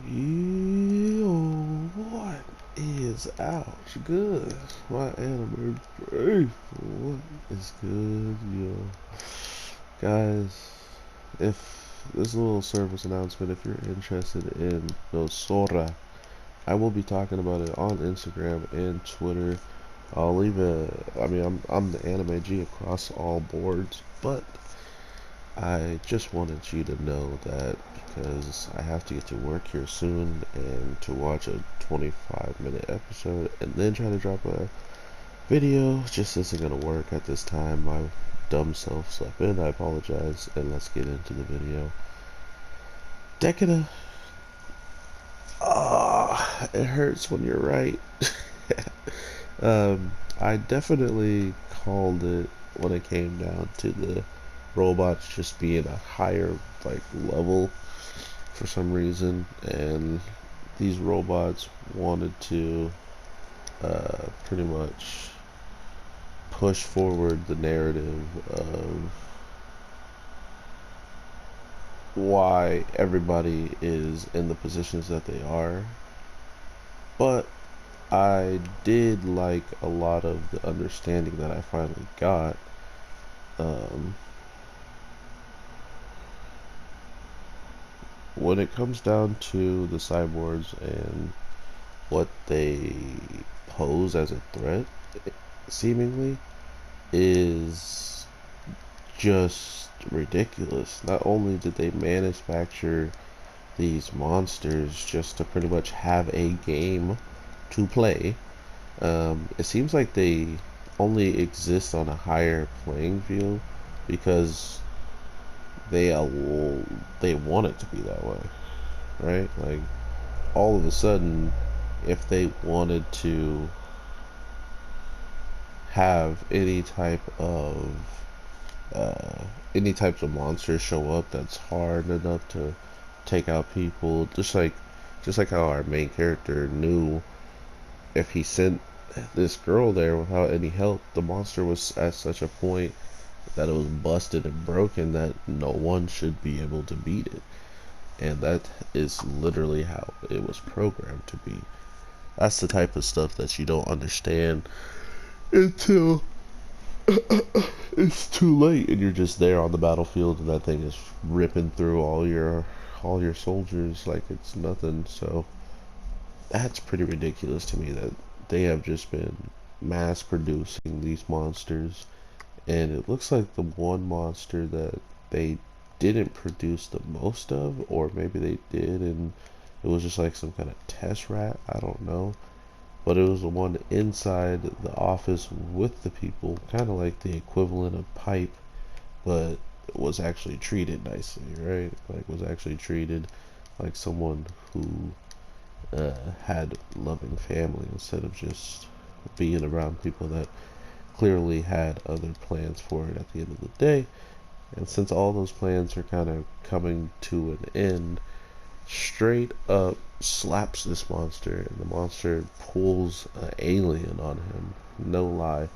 Yo, what is out? Good. My anime brain. What is good, yo? Guys, if this little service announcement, if you're interested in no Sora, I will be talking about it on Instagram and Twitter. I'll leave I'm the anime G across all boards, but I just wanted you to know that because I have to get to work here soon and to watch a 25-minute episode and then try to drop a video just isn't going to work at this time. My dumb self slept in. I apologize, and let's get into the video. Deca it hurts when you're right. I definitely called it when it came down to the robots just being a higher level for some reason, and these robots wanted to pretty much push forward the narrative of why everybody is in the positions that they are. But I did like a lot of the understanding that I finally got. Um, when it comes down to the cyborgs and what they pose as a threat, seemingly, is just ridiculous. Not only did they manufacture these monsters just to pretty much have a game to play, it seems like they only exist on a higher playing field because they want it to be that way, right? Like all of a sudden, if they wanted to have uh, any types of monsters show up that's hard enough to take out people, just like how our main character knew if he sent this girl there without any help, the monster was at such a point that it was busted and broken that no one should be able to beat it. And that is literally how it was programmed to be. That's the type of stuff that you don't understand until it's too late and you're just there on the battlefield and that thing is ripping through all your soldiers like it's nothing. So that's pretty ridiculous to me that they have just been mass producing these monsters, and it looks like the one monster that they didn't produce the most of, or maybe they did and it was just like some kind of test rat, I don't know, but it was the one inside the office with the people, kind of like the equivalent of Pipe, but was actually treated nicely, right? Like was actually treated like someone who had loving family instead of just being around people that clearly had other plans for it at the end of the day. And since all those plans are kind of coming to an end, straight up slaps this monster, and the monster pulls an alien on him. No lie.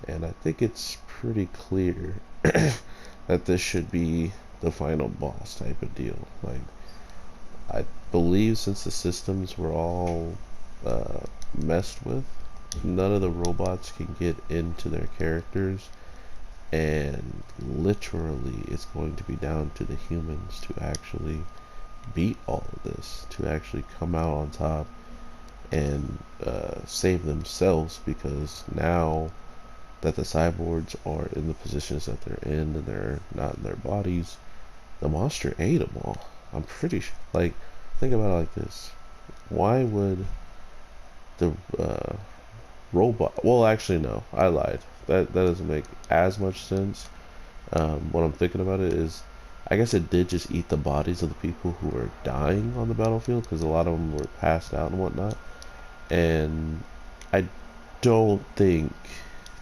And I think it's pretty clear that this should be the final boss type of deal. Like, I believe since the systems were all messed with, none of the robots can get into their characters, and literally it's going to be down to the humans to actually beat all of this, to actually come out on top and save themselves, because now that the cyborgs are in the positions that they're in and they're not in their bodies, the monster ate them all. I'm pretty sure. Like, think about it like this: why would the robot? Well, actually, no, I lied. That doesn't make as much sense. What I'm thinking about it is, I guess it did just eat the bodies of the people who were dying on the battlefield because a lot of them were passed out and whatnot. And I don't think,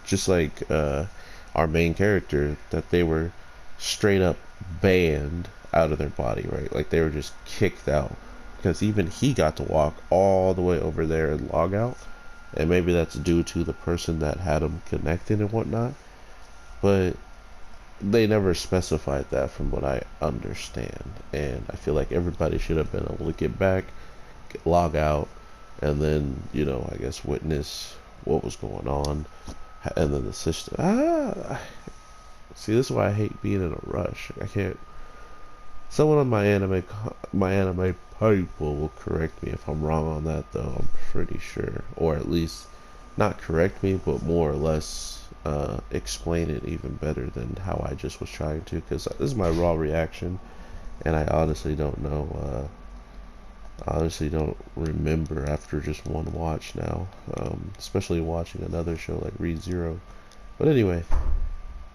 just like our main character, that they were straight up banned out of their body, right? Like they were just kicked out, because even he got to walk all the way over there and log out, and maybe that's due to the person that had him connected and whatnot. But they never specified that from what I understand, and I feel like everybody should have been able to get back, log out, and then I guess witness what was going on, and then the system. See, this is why I hate being in a rush. I can't. Someone on my anime people will correct me if I'm wrong on that, though. I'm pretty sure, or at least not correct me, but more or less explain it even better than how I just was trying to. Because this is my raw reaction, and I honestly don't know. I honestly don't remember after just one watch now, especially watching another show like Re:Zero. But anyway,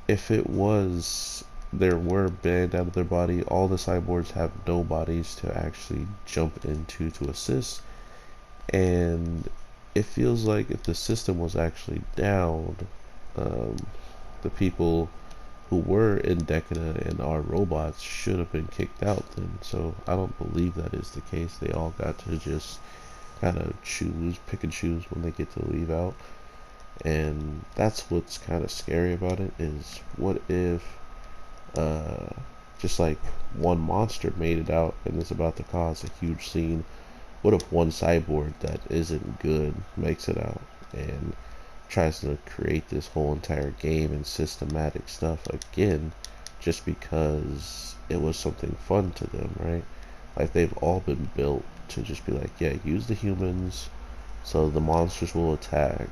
if it was there were banned out of their body, all the cyborgs have no bodies to actually jump into to assist, and it feels like if the system was actually down, um, the people who were in Decada and are robots should have been kicked out then. So I don't believe that is the case. They all got to just kind of pick and choose when they get to leave out. And that's what's kind of scary about it, is what if uh, just like one monster made it out and is about to cause a huge scene. What if one cyborg that isn't good makes it out and tries to create this whole entire game and systematic stuff again just because it was something fun to them, right? Like, they've all been built to just be like, yeah, use the humans so the monsters will attack.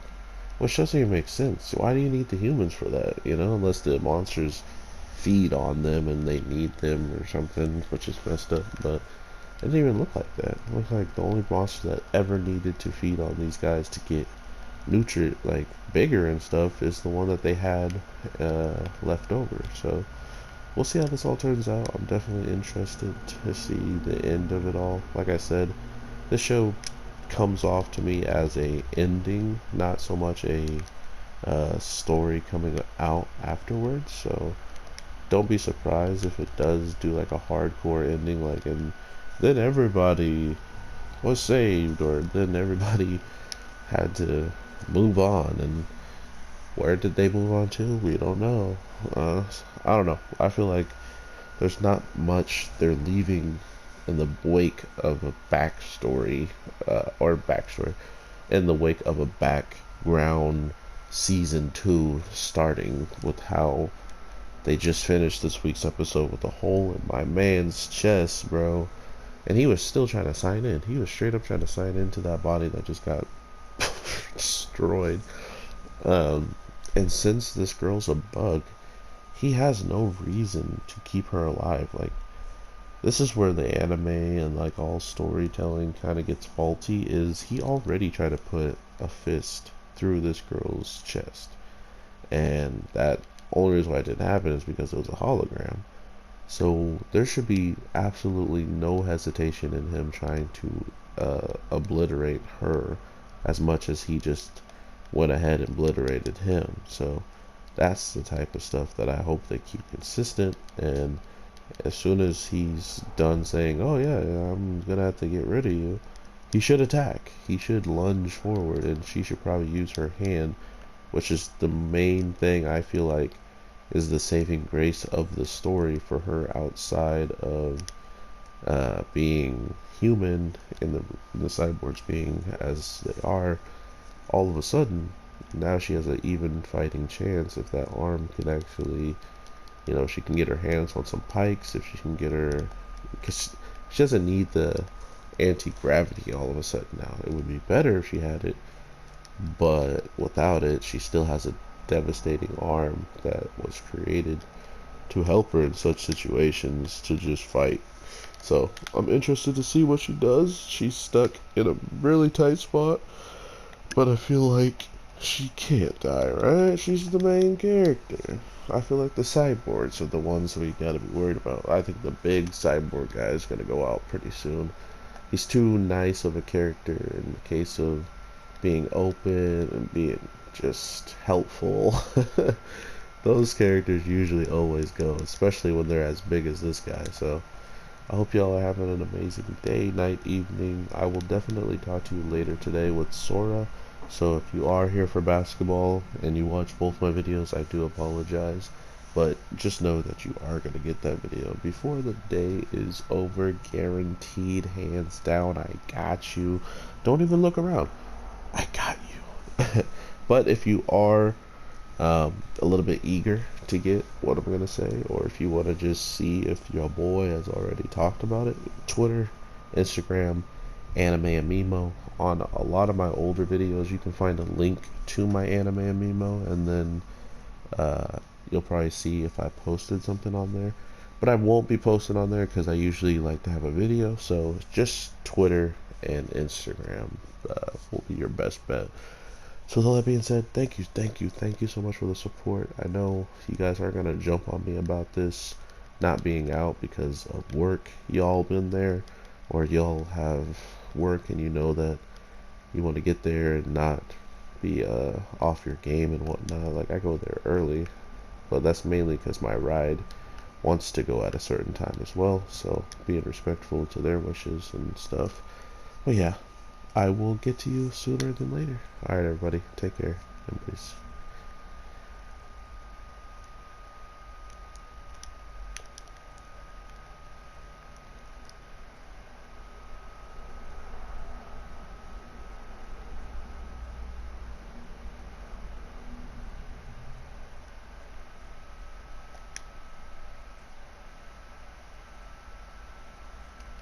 Which doesn't even make sense. Why do you need the humans for that? Unless the monsters feed on them and they need them or something, which is messed up. But it didn't even look like that. It looked like the only monster that ever needed to feed on these guys to get nutrient like bigger and stuff is the one that they had left over. So we'll see how this all turns out. I'm definitely interested to see the end of it all. Like I said, this show comes off to me as a ending, not so much a story coming out afterwards. So don't be surprised if it does do like a hardcore ending, like, and then everybody was saved, or then everybody had to move on, and where did they move on to? We don't know. I don't know. I feel like there's not much they're leaving in the wake of a backstory, in the wake of a background season 2 starting with how they just finished this week's episode with a hole in my man's chest, bro. And he was still trying to sign in. He was straight up trying to sign into that body that just got destroyed. And since this girl's a bug, he has no reason to keep her alive. Like, this is where the anime and like all storytelling kind of gets faulty, is he already tried to put a fist through this girl's chest. And that only reason why it didn't happen is because it was a hologram. So there should be absolutely no hesitation in him trying to obliterate her as much as he just went ahead and obliterated him. So that's the type of stuff that I hope they keep consistent. And as soon as he's done saying, oh yeah, I'm gonna have to get rid of you, he should attack. He should lunge forward, and she should probably use her hand, which is the main thing I feel like is the saving grace of the story for her, outside of being human and the cyborgs being as they are. All of a sudden, now she has an even fighting chance if that arm can actually, she can get her hands on some pikes, if she can get her, because she doesn't need the anti-gravity all of a sudden now. It would be better if she had it, but without it, she still has a devastating arm that was created to help her in such situations to just fight. So I'm interested to see what she does. She's stuck in a really tight spot, but I feel like she can't die, right? She's the main character. I feel like the cyborgs are the ones we gotta be worried about. I think the big cyborg guy is gonna go out pretty soon. He's too nice of a character in the case of being open and being just helpful. Those characters usually always go, especially when they're as big as this guy. So I hope y'all are having an amazing day, night, evening. I will definitely talk to you later today with Sora. So if you are here for basketball and you watch both my videos, I do apologize. But just know that you are going to get that video before the day is over, guaranteed, hands down. I got you. Don't even look around. I got you. But if you are a little bit eager to get what I'm gonna say, or if you want to just see if your boy has already talked about it, Twitter, Instagram, Anime and Mimo. On a lot of my older videos, you can find a link to my Anime and Mimo, and then uh, you'll probably see if I posted something on there. But I won't be posting on there because I usually like to have a video, so just Twitter and Instagram will be your best bet. So with all that being said, thank you so much for the support. I know you guys are gonna jump on me about this not being out because of work. Y'all been there, or y'all have work and you know that you want to get there and not be off your game and whatnot. Like I go there early, but that's mainly because my ride wants to go at a certain time as well. So being respectful to their wishes and stuff. But yeah, I will get to you sooner than later. Alright, everybody. Take care. And peace.